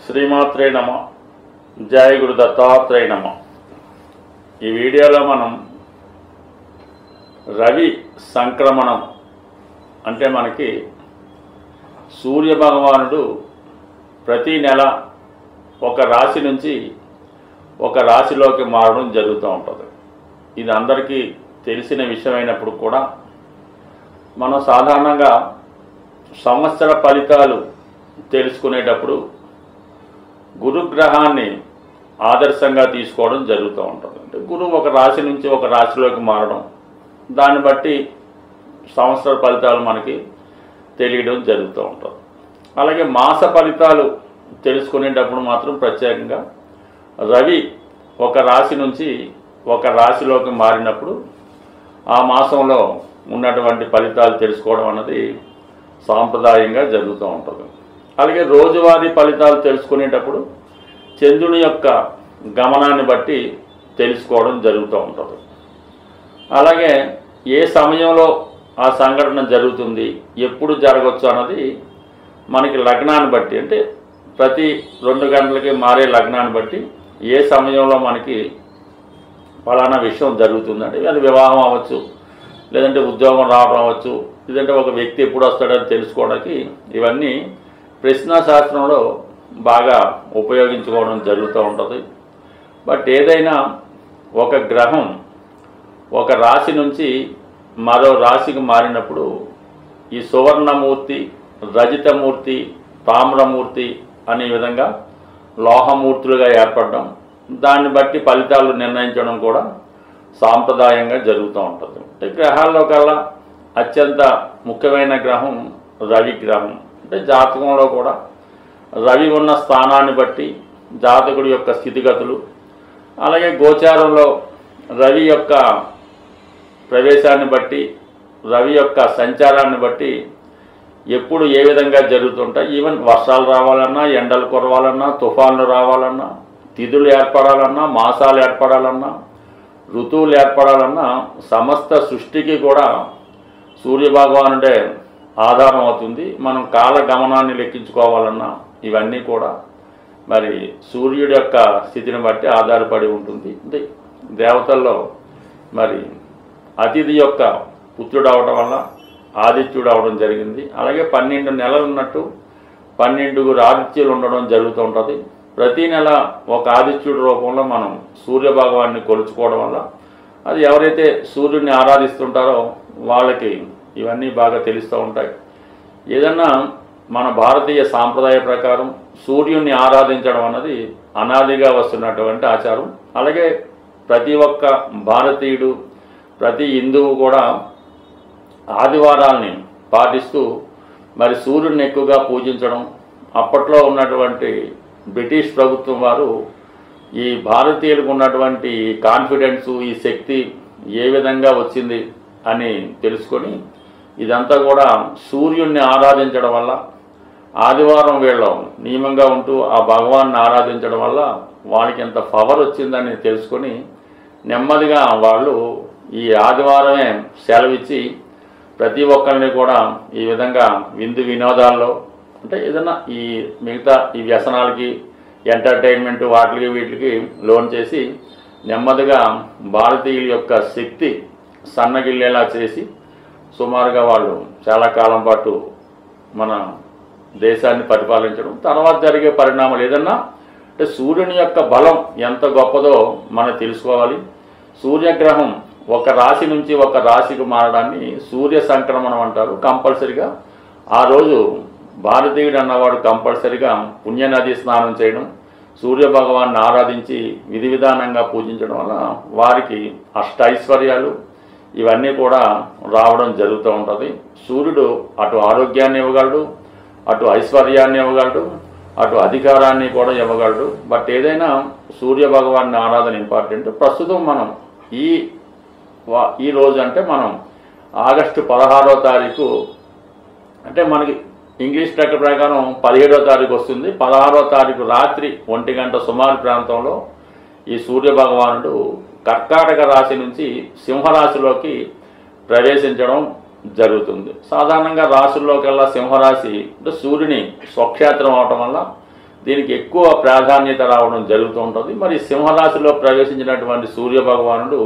శ్రీమాత్రే నమ. జయ గురు దత్తాత్రేయ నమ. ఈ వీడియోలో మనం రవి సంక్రమణం అంటే మనకి సూర్య భగవానుడు ప్రతి నెల ఒక రాశి నుంచి ఒక రాశిలోకి మారడం జరుగుతూ ఉంటుంది. ఇది అందరికీ తెలిసిన విషయమైనప్పుడు కూడా మనం సాధారణంగా సంవత్సర ఫలితాలు తెలుసుకునేటప్పుడు గురుగ్రహాన్ని ఆదర్శంగా తీసుకోవడం జరుగుతూ ఉంటుంది. అంటే గురువు ఒక రాశి నుంచి ఒక రాశిలోకి మారడం, దాన్ని బట్టి సంవత్సర ఫలితాలు మనకి తెలియడం జరుగుతూ ఉంటుంది. అలాగే మాస ఫలితాలు తెలుసుకునేటప్పుడు మాత్రం ప్రత్యేకంగా రవి ఒక రాశి నుంచి ఒక రాశిలోకి మారినప్పుడు ఆ మాసంలో ఉన్నటువంటి ఫలితాలు తెలుసుకోవడం అన్నది సాంప్రదాయంగా జరుగుతూ ఉంటుంది. అలాగే రోజువారీ ఫలితాలు తెలుసుకునేటప్పుడు చంద్రుని యొక్క గమనాన్ని బట్టి తెలుసుకోవడం జరుగుతూ ఉంటుంది. అలాగే ఏ సమయంలో ఆ సంఘటన జరుగుతుంది, ఎప్పుడు జరగవచ్చు అన్నది మనకి లగ్నాన్ని బట్టి, అంటే ప్రతి 2 గంటలకి మారే లగ్నాన్ని బట్టి ఏ సమయంలో మనకి ఫలానా విషయం జరుగుతుందండి. అది వివాహం అవ్వచ్చు, లేదంటే ఉద్యోగం రావడం అవ్వచ్చు, లేదంటే ఒక వ్యక్తి ఎప్పుడు వస్తాడని తెలుసుకోవడానికి ఇవన్నీ ప్రశ్నాశాస్త్రంలో బాగా ఉపయోగించుకోవడం జరుగుతూ ఉంటుంది. బట్ ఏదైనా ఒక గ్రహం ఒక రాశి నుంచి మరో రాశికి మారినప్పుడు ఈ సువర్ణమూర్తి, రజితమూర్తి, తామ్రమూర్తి అనే విధంగా లోహమూర్తులుగా ఏర్పడడం, దాన్ని బట్టి ఫలితాలు నిర్ణయించడం కూడా సాంప్రదాయంగా జరుగుతూ ఉంటుంది. అంటే గ్రహాల్లో కల్లా అత్యంత ముఖ్యమైన గ్రహం రవి గ్రహం. అంటే జాతకంలో కూడా రవి ఉన్న స్థానాన్ని బట్టి జాతకుడి యొక్క స్థితిగతులు, అలాగే గోచారంలో రవి యొక్క ప్రవేశాన్ని బట్టి, రవి యొక్క సంచారాన్ని బట్టి ఎప్పుడు ఏ విధంగా జరుగుతుంటాయి. ఈవెన్ వర్షాలు రావాలన్నా, ఎండలు కురవాలన్నా, తుఫాన్లు రావాలన్నా, తిథులు ఏర్పడాలన్నా, మాసాలు ఏర్పడాలన్నా, ఋతువులు ఏర్పడాలన్నా సమస్త సృష్టికి కూడా సూర్యభగవానుడే ఆధారం అవుతుంది. మనం కాల గమనాన్ని లెక్కించుకోవాలన్నా ఇవన్నీ కూడా మరి సూర్యుడి యొక్క స్థితిని బట్టి ఆధారపడి ఉంటుంది. అంటే దేవతల్లో మరి అతిథి యొక్క పుత్రుడు అవడం వల్ల ఆదిత్యుడు అవడం జరిగింది. అలాగే 12 నెలలు ఉన్నట్టు 12 ఆదిత్యులు ఉండడం జరుగుతూ ఉంటుంది. ప్రతి నెల ఒక ఆదిత్యుడి రూపంలో మనం సూర్యభగవాన్ని కొలుచుకోవడం వల్ల అది ఎవరైతే సూర్యుడిని ఆరాధిస్తుంటారో వాళ్ళకి ఇవన్నీ బాగా తెలుస్తూ ఉంటాయి. ఏదన్నా మన భారతీయ సాంప్రదాయ ప్రకారం సూర్యుడిని ఆరాధించడం అన్నది అనాదిగా వస్తున్నటువంటి ఆచారం. అలాగే ప్రతి ఒక్క భారతీయుడు, ప్రతి హిందువు కూడా ఆదివారాల్ని పాటిస్తూ మరి సూర్యుడిని ఎక్కువగా పూజించడం. అప్పట్లో ఉన్నటువంటి బ్రిటిష్ ప్రభుత్వం వారు ఈ భారతీయులకు ఉన్నటువంటి కాన్ఫిడెన్సు, ఈ శక్తి ఏ విధంగా వచ్చింది అని తెలుసుకొని ఇదంతా కూడా సూర్యుడిని ఆరాధించడం వల్ల, ఆదివారం వీళ్ళు నియమంగా ఉంటూ ఆ భగవాన్ని ఆరాధించడం వల్ల వాళ్ళకి ఎంత పవర్ వచ్చిందని తెలుసుకొని నెమ్మదిగా వాళ్ళు ఈ ఆదివారమే సెలవిచ్చి ప్రతి ఒక్కరిని కూడా ఈ విధంగా విందు వినోదాల్లో, అంటే ఏదైనా ఈ మిగతా ఈ వ్యసనాలకి, ఎంటర్టైన్మెంట్ వాటికి వీటికి లోన్ చేసి నెమ్మదిగా భారతీయుల యొక్క శక్తి సన్నగిల్లేలా చేసి సుమారుగా వాళ్ళు చాలా కాలం పాటు మన దేశాన్ని పరిపాలించడం. తర్వాత జరిగే పరిణామాలు ఏదన్నా అంటే సూర్యుని యొక్క బలం ఎంత గొప్పదో మనం తెలుసుకోవాలి. సూర్యగ్రహం ఒక రాశి నుంచి ఒక రాశికి మారడాన్ని సూర్య సంక్రమణం అంటారు. కంపల్సరిగా ఆ రోజు భారతీయుడు అన్నవాడు కంపల్సరిగా పుణ్యనది స్నానం చేయడం, సూర్య భగవాన్ని ఆరాధించి విధి విధానంగా పూజించడం వల్ల వారికి అష్టైశ్వర్యాలు ఇవన్నీ కూడా రావడం జరుగుతూ ఉంటుంది. సూర్యుడు అటు ఆరోగ్యాన్ని ఇవ్వగలడు, అటు ఐశ్వర్యాన్ని ఇవ్వగలడు, అటు అధికారాన్ని కూడా ఇవ్వగలడు. బట్ ఏదైనా సూర్య భగవాన్ని ఆరాధన ఇంపార్టెంట్. ప్రస్తుతం మనం ఈ రోజు అంటే మనం ఆగస్టు 16వ తారీఖు, అంటే మనకి ఇంగ్లీష్ లెక్క ప్రకారం 17వ తారీఖు వస్తుంది. 16వ తారీఖు రాత్రి 1 గంట సుమారు ప్రాంతంలో ఈ సూర్య భగవానుడు కర్కాటక రాశి నుంచి సింహరాశిలోకి ప్రవేశించడం జరుగుతుంది. సాధారణంగా రాశుల్లోకెల్లా సింహరాశి అంటే సూర్యుని స్వక్షేత్రం అవటం వల్ల దీనికి ఎక్కువ ప్రాధాన్యత రావడం జరుగుతూ ఉంటుంది. మరి సింహరాశిలో ప్రవేశించినటువంటి సూర్యభగవానుడు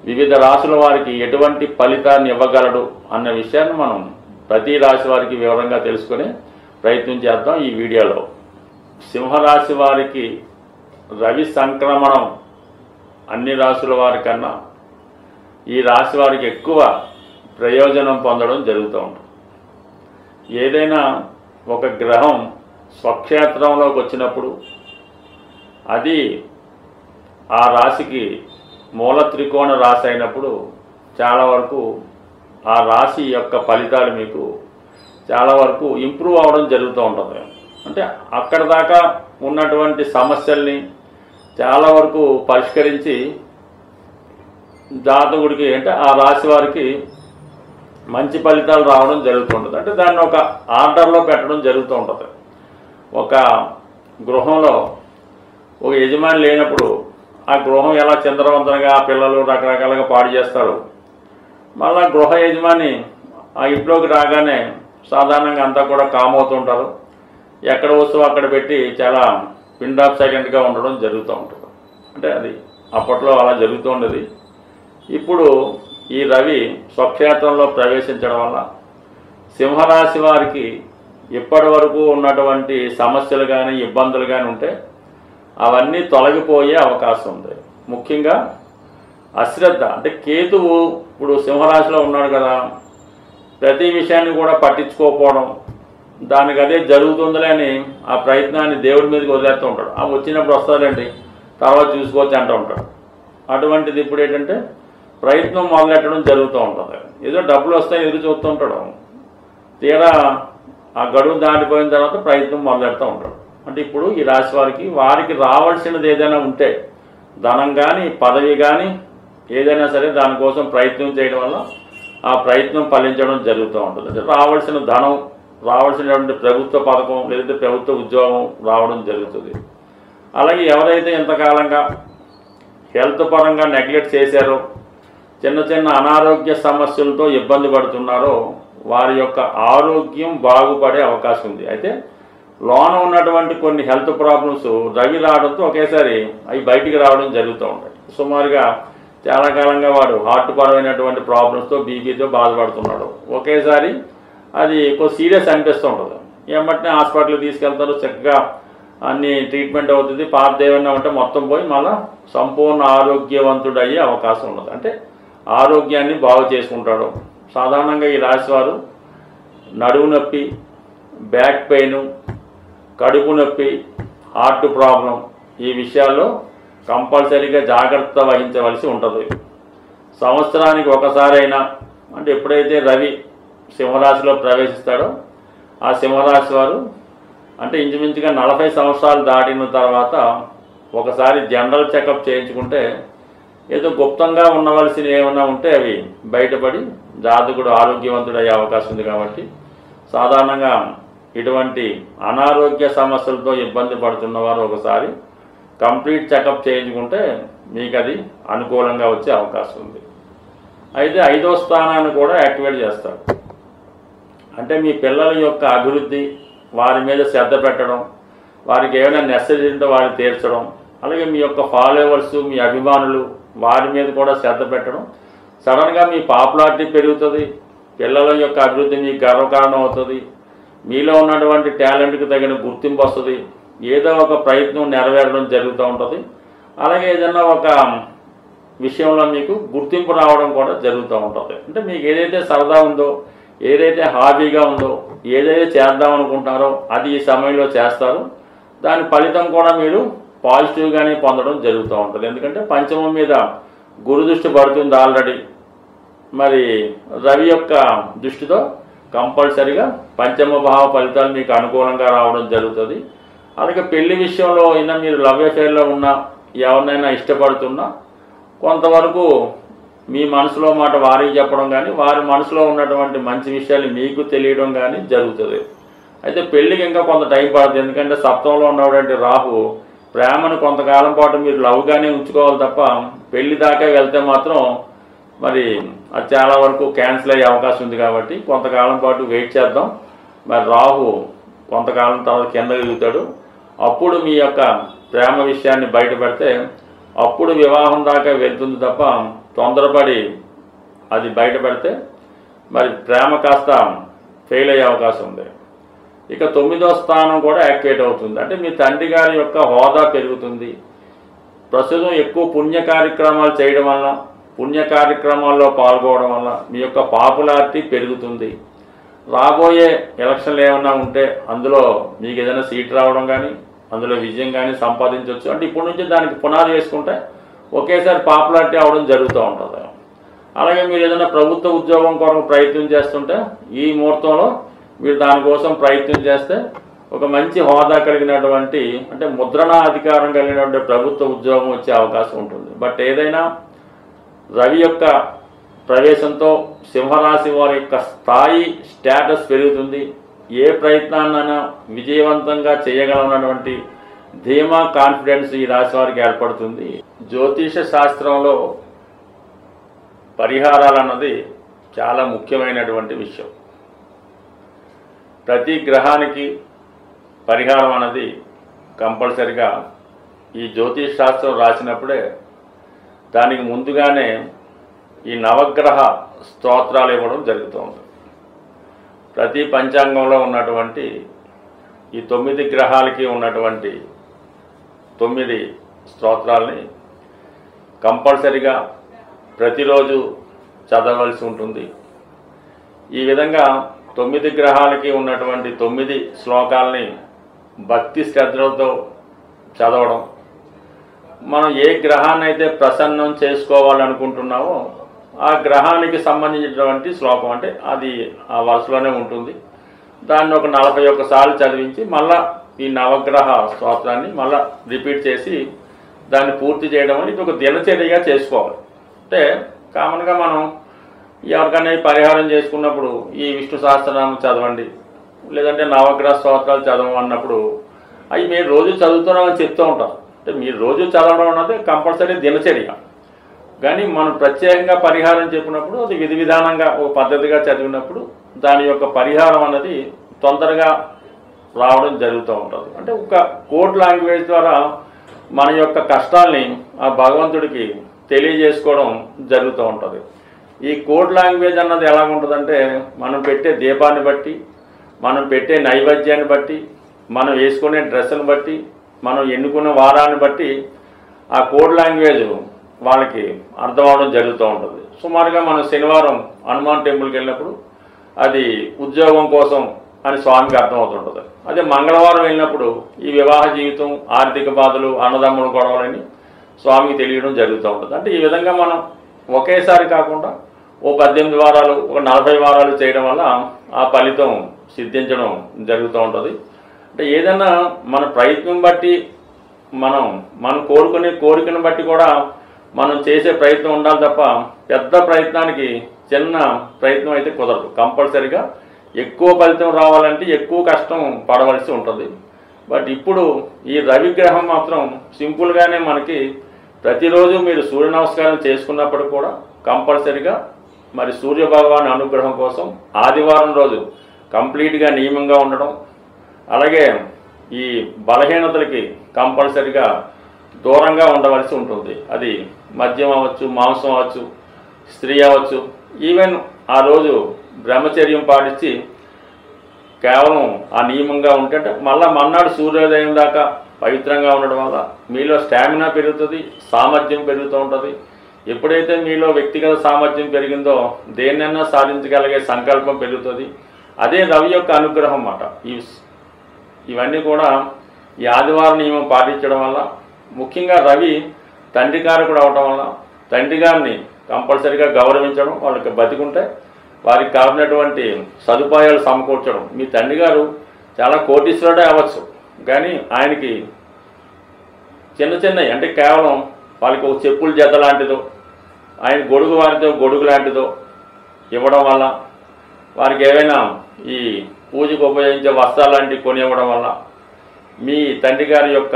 వివిధ రాశుల వారికి ఎటువంటి ఫలితాన్ని ఇవ్వగలడు అన్న విషయాన్ని మనం ప్రతి రాశి వారికి వివరంగా తెలుసుకునే ప్రయత్నం చేద్దాం ఈ వీడియోలో. సింహరాశి వారికి రవి సంక్రమణం అన్ని రాశుల వారికన్నా ఈ రాశి వారికి ఎక్కువ ప్రయోజనం పొందడం జరుగుతూ ఉంటుంది. ఏదైనా ఒక గ్రహం స్వక్షేత్రంలోకి వచ్చినప్పుడు అది ఆ రాశికి మూల త్రికోణ రాశి అయినప్పుడు చాలా వరకు ఆ రాశి యొక్క ఫలితాలు మీకు చాలా వరకు ఇంప్రూవ్ అవ్వడం జరుగుతూ ఉంటుంది. అంటే అక్కడ దాకా ఉన్నటువంటి సమస్యల్ని చాలా వరకు పరిష్కరించి జాతకుడికి అంటే ఆ రాశి వారికి మంచి ఫలితాలు రావడం జరుగుతుంటుంది. అంటే దాన్ని ఒక ఆర్డర్లో పెట్టడం జరుగుతూ ఉంటుంది. ఒక గృహంలో ఒక యజమాని లేనప్పుడు ఆ గృహం ఎలా చిందరవందరగా పిల్లలు రకరకాలుగా పాడు చేస్తారు. మళ్ళీ గృహ యజమాని ఆ ఇంట్లోకి రాగానే సాధారణంగా అంతా కూడా కామ్ అవుతుంటారు. ఎక్కడ వస్తువు అక్కడ పెట్టి చాలా పిండ్ ఆఫ్ సైలెంట్గా ఉండడం జరుగుతూ ఉంటుంది. అంటే అది అప్పట్లో అలా జరుగుతూ ఉండేది. ఇప్పుడు ఈ రవి స్వక్షేత్రంలో ప్రవేశించడం వల్ల సింహరాశి వారికి ఇప్పటి వరకు ఉన్నటువంటి సమస్యలు కానీ ఇబ్బందులు కానీ ఉంటే అవన్నీ తొలగిపోయే అవకాశం ఉంది. ముఖ్యంగా అశ్రద్ధ అంటే కేతువు ఇప్పుడు సింహరాశిలో ఉన్నాడు కదా, ప్రతి విషయాన్ని కూడా పట్టించుకోకపోవడం, దానికి అదే జరుగుతుందిలే అని ఆ ప్రయత్నాన్ని దేవుడి మీదకి వదిలేస్తూ ఉంటాడు. ఆ వచ్చినప్పుడు వస్తుందండి తర్వాత చూసుకోవచ్చు అంటూ ఉంటాడు. అటువంటిది ఇప్పుడు ఏంటంటే ప్రయత్నం మొదలెట్టడం జరుగుతూ ఉంటుంది. ఏదో డబ్బులు వస్తాయి ఎదురు చూస్తూ ఉంటాడు. తీరా ఆ గడువు దాటిపోయిన తర్వాత ప్రయత్నం మొదలెడుతూ ఉంటాడు. అంటే ఇప్పుడు ఈ రాశి వారికి రావాల్సినది ఏదైనా ఉంటే ధనం కానీ పదవి కానీ ఏదైనా సరే దానికోసం ప్రయత్నం చేయడం వల్ల ఆ ప్రయత్నం ఫలించడం జరుగుతూ ఉంటుంది. అంటే రావాల్సిన ధనం, రావాల్సినటువంటి ప్రభుత్వ పథకం లేదంటే ప్రభుత్వ ఉద్యోగం రావడం జరుగుతుంది. అలాగే ఎవరైతే ఎంతకాలంగా హెల్త్ పరంగా నెగ్లెక్ట్ చేశారో, చిన్న చిన్న అనారోగ్య సమస్యలతో ఇబ్బంది పడుతున్నారో వారి యొక్క ఆరోగ్యం బాగుపడే అవకాశం ఉంది. అయితే లోన ఉన్నటువంటి కొన్ని హెల్త్ ప్రాబ్లమ్స్ రవి రావడంతో ఒకేసారి అవి బయటికి రావడం జరుగుతూ ఉంటాయి. సుమారుగా చాలా కాలంగా వాడు హార్ట్ పరమైనటువంటి ప్రాబ్లమ్స్తో బీపీతో బాధపడుతున్నాడు. ఒకేసారి అది ఎక్కువ సీరియస్ అనిపిస్తూ ఉంటుంది. ఏమంటే హాస్పిటల్కి తీసుకెళ్తారు, చక్కగా అన్ని ట్రీట్మెంట్ అవుతుంది. పాత ఏమైనా ఉంటే మొత్తం పోయి మళ్ళీ సంపూర్ణ ఆరోగ్యవంతుడు అయ్యే అవకాశం ఉన్నది. అంటే ఆరోగ్యాన్ని బాగు చేసుకుంటాడు. సాధారణంగా ఈ రాశి వారు నడుము నొప్పి, బ్యాక్ పెయిన్, కడుపు నొప్పి, హార్ట్ ప్రాబ్లం ఈ విషయాల్లో కంపల్సరీగా జాగ్రత్త వహించవలసి ఉంటుంది. సంవత్సరానికి ఒకసారైనా అంటే ఎప్పుడైతే రవి సింహరాశిలో ప్రవేశిస్తాడో ఆ సింహరాశి వారు అంటే ఇంచుమించుగా 40 సంవత్సరాలు దాటిన తర్వాత ఒకసారి జనరల్ చెకప్ చేయించుకుంటే ఏదో గుప్తంగా ఉండవలసినవి ఏమైనా ఉంటే అవి బయటపడి జాతకుడు ఆరోగ్యవంతుడు అయ్యే అవకాశం ఉంది. కాబట్టి సాధారణంగా ఇటువంటి అనారోగ్య సమస్యలతో ఇబ్బంది పడుతున్న వారు ఒకసారి కంప్లీట్ చెకప్ చేయించుకుంటే మీకు అది అనుకూలంగా వచ్చే అవకాశం ఉంది. అయితే 5వ స్థానాన్ని కూడా యాక్టివేట్ చేస్తారు. అంటే మీ పిల్లల యొక్క అభివృద్ధి, వారి మీద శ్రద్ధ పెట్టడం, వారికి ఏమైనా నెసెసిటీ ఉంటే వారిని తీర్చడం, అలాగే మీ యొక్క ఫాలోవర్స్, మీ అభిమానులు వారి మీద కూడా శ్రద్ధ పెట్టడం. సడన్గా మీ పాపులారిటీ పెరుగుతుంది. పిల్లల యొక్క అభివృద్ధి మీకు గర్వకారణం అవుతుంది. మీలో ఉన్నటువంటి టాలెంట్కి తగిన గుర్తింపు వస్తుంది. ఏదో ఒక ప్రయత్నం నెరవేరడం జరుగుతూ ఉంటుంది. అలాగే ఏదైనా ఒక విషయంలో మీకు గుర్తింపు రావడం కూడా జరుగుతూ ఉంటుంది. అంటే మీకు ఏదైతే సరదా ఉందో, ఏదైతే హాబీగా ఉందో, ఏదైతే చేద్దాం అనుకుంటున్నారో అది ఈ సమయంలో చేస్తారు. దాని ఫలితం కూడా మీరు పాజిటివ్గానే పొందడం జరుగుతూ ఉంటుంది. ఎందుకంటే పంచమం మీద గురు దృష్టి పడుతుంది ఆల్రెడీ. మరి రవి యొక్క దృష్టితో కంపల్సరిగా పంచమ భావ ఫలితాలు మీకు అనుకూలంగా రావడం జరుగుతుంది. అలాగే పెళ్లి విషయంలో అయినా మీరు లవ్ అఫేర్లో ఉన్నా, ఎవరినైనా ఇష్టపడుతున్నా కొంతవరకు మీ మనసులో మాట వారికి చెప్పడం కానీ, వారి మనసులో ఉన్నటువంటి మంచి విషయాలు మీకు తెలియడం కానీ జరుగుతుంది. అయితే పెళ్ళికి ఇంకా కొంత టైం పడుతుంది. ఎందుకంటే సప్తంలో ఉన్నటువంటి రాహు ప్రేమను కొంతకాలం పాటు మీరు లవ్గానే ఉంచుకోవాలి తప్ప పెళ్లి దాకా వెళ్తే మాత్రం మరి అది చాలా వరకు క్యాన్సిల్ అయ్యే అవకాశం ఉంది. కాబట్టి కొంతకాలం పాటు వెయిట్ చేద్దాం. మరి రాహు కొంతకాలం తర్వాత కింద దిగుతాడు. అప్పుడు మీ యొక్క ప్రేమ విషయాన్ని బయట పెడితే అప్పుడు వివాహం దాకా వెళ్తుంది తప్ప తొందరపడి అది బయట పెడితే మరి ప్రేమ కాస్త ఫెయిల్ అయ్యే అవకాశం ఉంది. ఇక 9వ స్థానం కూడా యాక్టివేట్ అవుతుంది. అంటే మీ తండ్రి గారి యొక్క హోదా పెరుగుతుంది. ప్రస్తుతం ఎక్కువ పుణ్య కార్యక్రమాలు చేయడం వల్ల, పుణ్య కార్యక్రమాల్లో పాల్గొనడం వల్ల మీ యొక్క పాపులారిటీ పెరుగుతుంది. రాబోయే ఎలక్షన్లు ఏమైనా ఉంటే అందులో మీకు ఏదైనా సీట్ రావడం కానీ, అందులో విజయం కానీ సంపాదించవచ్చు. అంటే ఇప్పటి నుంచి దానికి పునాది వేసుకుంటే ఒకేసారి పాపులారిటీ అవడం జరుగుతూ ఉంటుంది. అలాగే మీరు ఏదైనా ప్రభుత్వ ఉద్యోగం కొరకు ప్రయత్నం చేస్తుంటే ఈ ముహూర్తంలో మీరు దానికోసం ప్రయత్నం చేస్తే ఒక మంచి హోదా కలిగినటువంటి, అంటే ముద్రణ అధికారం కలిగినటువంటి ప్రభుత్వ ఉద్యోగం వచ్చే అవకాశం ఉంటుంది. బట్ ఏదైనా రవి యొక్క ప్రవేశంతో సింహరాశి వారి యొక్క స్థాయి స్టేటస్ పెరుగుతుంది. ఏ ప్రయత్నాన్నైనా విజయవంతంగా చేయగలనటువంటి ధీమా కాన్ఫిడెన్స్ ఈ రాశి వారికి ఏర్పడుతుంది. జ్యోతిష శాస్త్రంలో పరిహారాలు అన్నది చాలా ముఖ్యమైనటువంటి విషయం. ప్రతి గ్రహానికి పరిహారం అన్నది కంపల్సరిగా ఈ జ్యోతిష శాస్త్రం రాసినప్పుడే దానికి ముందుగానే ఈ నవగ్రహ స్తోత్రాలు ఇవ్వడం జరుగుతుంది. ప్రతి పంచాంగంలో ఉన్నటువంటి ఈ 9 గ్రహాలకి ఉన్నటువంటి 9 స్తోత్రాలని కంపల్సరిగా ప్రతిరోజు చదవలసి ఉంటుంది. ఈ విధంగా 9 గ్రహాలకి ఉన్నటువంటి 9 శ్లోకాలని భక్తి శ్రద్ధలతో చదవడం, మనం ఏ గ్రహాన్ని అయితే ప్రసన్నం చేసుకోవాలనుకుంటున్నామో ఆ గ్రహానికి సంబంధించినటువంటి శ్లోకం, అంటే అది ఆ వరుసలోనే ఉంటుంది. దాన్ని ఒక 41 సార్లు చదివించి మళ్ళా ఈ నవగ్రహ స్తోత్రాన్ని మళ్ళా రిపీట్ చేసి దాన్ని పూర్తి చేయడం అనేది ఒక దినచర్యగా చేసుకోవాలి. అంటే కామన్గా మనం ఎవరికైనా పరిహారం చేసుకున్నప్పుడు ఈ విష్ణు సహస్రనామం చదవండి, లేదంటే నవగ్రహ స్తోత్రాలు చదవమన్నప్పుడు అవి మీరు రోజు చదువుతున్నామని చెప్తూ ఉంటారు. అంటే మీరు రోజు చదవడం అన్నది కంపల్సరీ దినచర్య. కానీ మనం ప్రత్యేకంగా పరిహారం చెప్పినప్పుడు అది విధి విధానంగా ఒక పద్ధతిగా చదివినప్పుడు దాని యొక్క పరిహారం అన్నది తొందరగా రావడం జరుగుతూ ఉంటుంది. అంటే ఒక కోడ్ లాంగ్వేజ్ ద్వారా మన యొక్క కష్టాల్ని ఆ భగవంతుడికి తెలియజేసుకోవడం జరుగుతూ ఉంటుంది. ఈ కోడ్ లాంగ్వేజ్ అన్నది ఎలా ఉంటుందంటే మనం పెట్టే దీపాన్ని బట్టి, మనం పెట్టే నైవేద్యాన్ని బట్టి, మనం వేసుకునే డ్రెస్సును బట్టి, మనం ఎన్నుకునే వారాన్ని బట్టి ఆ కోడ్ లాంగ్వేజ్ వాళ్ళకి అర్థం అవడం జరుగుతూ ఉంటుంది. సుమారుగా మనం శనివారం హనుమాన్ టెంపుల్కి వెళ్ళినప్పుడు అది ఉద్యోగం కోసం అని స్వామికి అర్థమవుతుంటుంది. అదే మంగళవారం వెళ్ళినప్పుడు ఈ వివాహ జీవితం, ఆర్థిక బాధలు, అన్నదమ్ముల గొడవలని స్వామికి తెలియడం జరుగుతూ ఉంటుంది. అంటే ఈ విధంగా మనం ఒకేసారి కాకుండా ఓ 18 వారాలు, ఒక 40 వారాలు చేయడం వల్ల ఆ ఫలితం సిద్ధించడం జరుగుతూ ఉంటుంది. అంటే ఏదైనా మన ప్రయత్నం బట్టి మనం కోరుకునే కోరికను బట్టి కూడా మనం చేసే ప్రయత్నం ఉండాలి తప్ప పెద్ద ప్రయత్నానికి చిన్న ప్రయత్నం అయితే కుదరదు. కంపల్సరిగా ఎక్కువ ఫలితం రావాలంటే ఎక్కువ కష్టం పడవలసి ఉంటుంది. బట్ ఇప్పుడు ఈ రవిగ్రహం మాత్రం సింపుల్గానే మనకి ప్రతిరోజు మీరు సూర్య నమస్కారం చేసుకున్నప్పుడు కూడా కంపల్సరిగా మరి సూర్య భగవాన్ అనుగ్రహం కోసం ఆదివారం రోజు కంప్లీట్గా నియమంగా ఉండడం, అలాగే ఈ బలహీనతలకి కంపల్సరిగా దూరంగా ఉండవలసి ఉంటుంది. అది మద్యం అవ్వచ్చు, మాంసం అవ్వచ్చు, స్త్రీ అవ్వచ్చు. ఈవెన్ ఆ రోజు బ్రహ్మచర్యం పాటించి కేవలం ఆ నియమంగా ఉంటే మళ్ళీ మన్నాడు సూర్యోదయం దాకా పవిత్రంగా ఉండడం వల్ల మీలో స్టామినా పెరుగుతుంది, సామర్థ్యం పెరుగుతూ ఉంటుంది. ఎప్పుడైతే మీలో వ్యక్తిగత సామర్థ్యం పెరిగిందో దేన్నైనా సాధించగలిగే సంకల్పం పెరుగుతుంది. అదే రవి యొక్క అనుగ్రహం అన్నమాట. ఇవన్నీ కూడా ఈ ఆదివారం నియమం పాటించడం వల్ల, ముఖ్యంగా రవి తండ్రి కారకుడు అవడం వల్ల తండ్రి గారిని కంపల్సరీగా గౌరవించడం, వాళ్ళకి బతికుంటే వారికి కావాల్సినటువంటి సదుపాయాలు సమకూర్చడం. మీ తండ్రి గారు చాలా కోటీశ్వరుడే అవ్వచ్చు, కానీ ఆయనకి చిన్నవి అంటే కేవలం వాళ్ళకి ఒక చెప్పుల జత లాంటిదో, ఆయన గొడుగు వారితో గొడుగు లాంటిదో ఇవ్వడం వల్ల, వారికి ఏవైనా ఈ పూజకు ఉపయోగించే వస్త్రాలు లాంటివి కొని ఇవ్వడం వల్ల మీ తండ్రి గారి యొక్క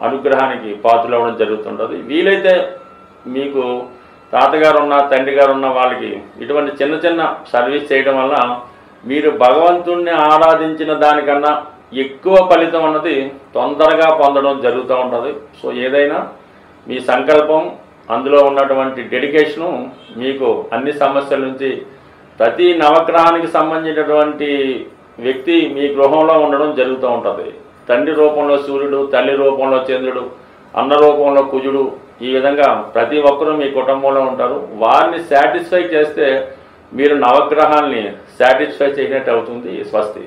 అనుగ్రహానికి పాత్రలు అవ్వడం జరుగుతుంటుంది. వీలైతే మీకు తాతగారు ఉన్న, తండ్రి గారు ఉన్న వాళ్ళకి ఇటువంటి చిన్న సర్వీస్ చేయడం వల్ల మీరు భగవంతుణ్ణి ఆరాధించిన దానికన్నా ఎక్కువ ఫలితం అన్నది తొందరగా పొందడం జరుగుతూ ఉంటుంది. సో ఏదైనా మీ సంకల్పం, అందులో ఉన్నటువంటి డెడికేషను మీకు అన్ని సమస్యల నుంచి, ప్రతి నవగ్రహానికి సంబంధించినటువంటి వ్యక్తి మీ గృహంలో ఉండడం జరుగుతూ ఉంటుంది. తండ్రి రూపంలో సూర్యుడు, తల్లి రూపంలో చంద్రుడు, అన్న రూపంలో కుజుడు, ఈ విధంగా ప్రతి ఒక్కరూ మీ కుటుంబంలో ఉంటారు. వారిని సాటిస్ఫై చేస్తే మీరు నవగ్రహాల్ని సాటిస్ఫై చేసినట్టు అవుతుంది. స్వస్తి.